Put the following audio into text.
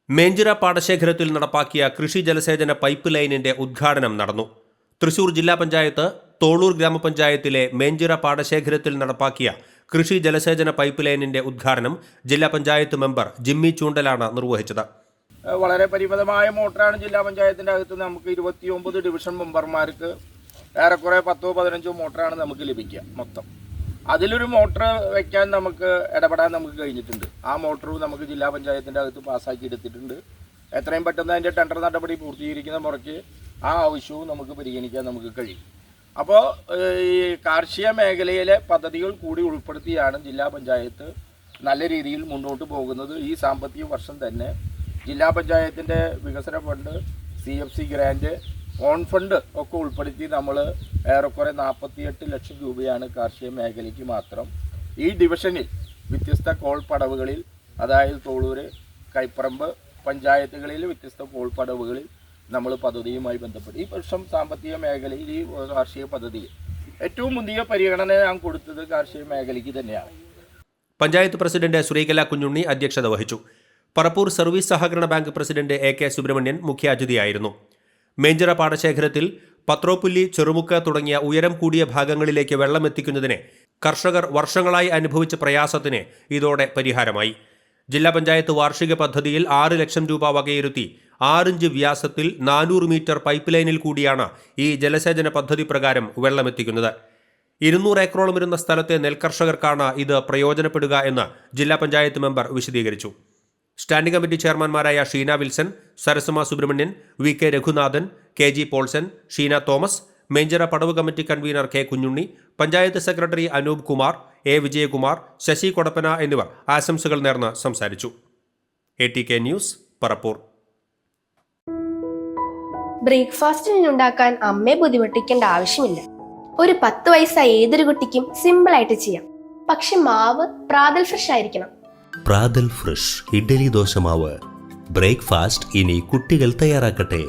മേഞ്ചിറ പാടശേഖരത്തിൽ നടപ്പാക്കിയ കൃഷി ജലസേചന പൈപ്പ് ലൈനിന്റെ ഉദ്ഘാടനം നടന്നു. തൃശൂർ ജില്ലാ പഞ്ചായത്ത് തോളൂർ ഗ്രാമപഞ്ചായത്തിലെ മേഞ്ചിറ പാടശേഖരത്തിൽ നടപ്പാക്കിയ കൃഷി ജലസേചന പൈപ്പ് ലൈനിന്റെ ഉദ്ഘാടനം ജില്ലാ പഞ്ചായത്ത് മെമ്പർ ജിമ്മി ചൂണ്ടലാണ് നിർവഹിച്ചത്. വളരെ പരിമിതമായ മോട്ടറാണ് ജില്ലാ പഞ്ചായത്തിന്റെ അകത്ത്. നമുക്ക് 29 ഡിവിഷൻ മെമ്പർമാർക്ക് ഏറെക്കുറെ 10-15 മോട്ടറാണ് നമുക്ക് ലഭിക്കുക മൊത്തം. അതിലൊരു മോട്ടർ വയ്ക്കാൻ നമുക്ക് ഇടപെടാൻ നമുക്ക് കഴിഞ്ഞിട്ടുണ്ട്. ആ മോട്ടറും നമുക്ക് ജില്ലാ പഞ്ചായത്തിൻ്റെ അകത്ത് പാസ്സാക്കി എടുത്തിട്ടുണ്ട്. എത്രയും പെട്ടെന്ന് അതിൻ്റെ ടെൻഡർ നടപടി പൂർത്തീകരിക്കുന്ന മുറയ്ക്ക് ആ ആവശ്യവും നമുക്ക് പരിഗണിക്കാൻ നമുക്ക് കഴിയും. അപ്പോൾ ഈ കാർഷിക മേഖലയിലെ പദ്ധതികൾ കൂടി ഉൾപ്പെടുത്തിയാണ് ജില്ലാ പഞ്ചായത്ത് നല്ല രീതിയിൽ മുന്നോട്ട് പോകുന്നത്. ഈ സാമ്പത്തിക വർഷം തന്നെ ജില്ലാ പഞ്ചായത്തിൻ്റെ വികസന fund, CFC grant, on fund ഒക്കെ ഉൾപ്പെടുത്തി നമ്മൾ ഏറെക്കുറെ 48 ലക്ഷം രൂപയാണ് കാർഷിക മേഖലയ്ക്ക് മാത്രം ഈ ഡിവിഷനിൽ വ്യത്യസ്ത കോൾ പടവുകളിൽ, അതായത് തോളൂര്, കൈപ്പറമ്പ് പഞ്ചായത്തുകളിൽ വ്യത്യസ്ത കോൾ പടവുകളിൽ നമ്മൾ പദ്ധതിയുമായി ബന്ധപ്പെട്ട് ഈ വർഷം സാമ്പത്തിക മേഖലയിൽ ഈ കാർഷിക പദ്ധതിയിൽ ഏറ്റവും മുന്തിയ പരിഗണന ഞാൻ കൊടുത്തത് കാർഷിക മേഖലയ്ക്ക് തന്നെയാണ്. പഞ്ചായത്ത് പ്രസിഡന്റ് സുരേഖല കുഞ്ഞുണ്ണി അധ്യക്ഷത വഹിച്ചു. പറപ്പൂർ സർവീസ് സഹകരണ bank president AK Subramanian മുഖ്യാതിഥിയായിരുന്നു. മേഞ്ചിറ പാടശേഖരത്തിൽ പത്രോപ്പുല്ലി, Cherumukku തുടങ്ങിയ ഉയരം കൂടിയ ഭാഗങ്ങളിലേക്ക് വെള്ളമെത്തിക്കുന്നതിന് കർഷകർ വർഷങ്ങളായി അനുഭവിച്ച പ്രയാസത്തിന് ഇതോടെ പരിഹാരമായി. ജില്ലാ പഞ്ചായത്ത് വാർഷിക പദ്ധതിയിൽ 6 ലക്ഷം രൂപ വകയിരുത്തി 6 ഇഞ്ച് വ്യാസത്തിൽ 400 മീറ്റർ പൈപ്പ് ലൈനിൽ കൂടിയാണ് ഈ ജലസേചന പദ്ധതി പ്രകാരം വെള്ളമെത്തിക്കുന്നത്. 200 ഏക്കറോളം വരുന്ന സ്ഥലത്തെ നെൽകർഷകർക്കാണ് ഇത് പ്രയോജനപ്പെടുക എന്ന് ജില്ലാ പഞ്ചായത്ത് മെമ്പർ വിശദീകരിച്ചു. സ്റ്റാൻഡിംഗ് കമ്മിറ്റി ചെയർമാൻമാരായ Sheena Wilson, Sarasamma Subrahmanyan, VK Raghunathan, KG Paulson, Sheena Thomas, Mencheera പടവ് committee convener K Kunhunni, panchayat secretary Anoop Kumar, A Vijayakumar, Sasi Kodappana എന്നിവർ ആശംസകൾ നേർന്ന് സംസാരിച്ചു. ATK news, Parappur. ബ്രേക്ക്ഫാസ്റ്റിന് ഉണ്ടാക്കാൻ അമ്മയെ ബുദ്ധിമുട്ടിക്കേണ്ട ആവശ്യമില്ല. ഒരു 10 വയസ്സായ ഏതൊരു കുട്ടിക്കും സിമ്പിളായിട്ട് ചെയ്യാം. പക്ഷെ മാവ് പ്രാതൽ ഫ്രഷ് ആയിരിക്കണം. പ്രാതൽ ഫ്രഷ് ഇഡ്ഡലി ദോശ മാവ് ബ്രേക്ക്ഫാസ്റ്റ് ഇനി കുട്ടികൾ തയ്യാറാക്കട്ടെ.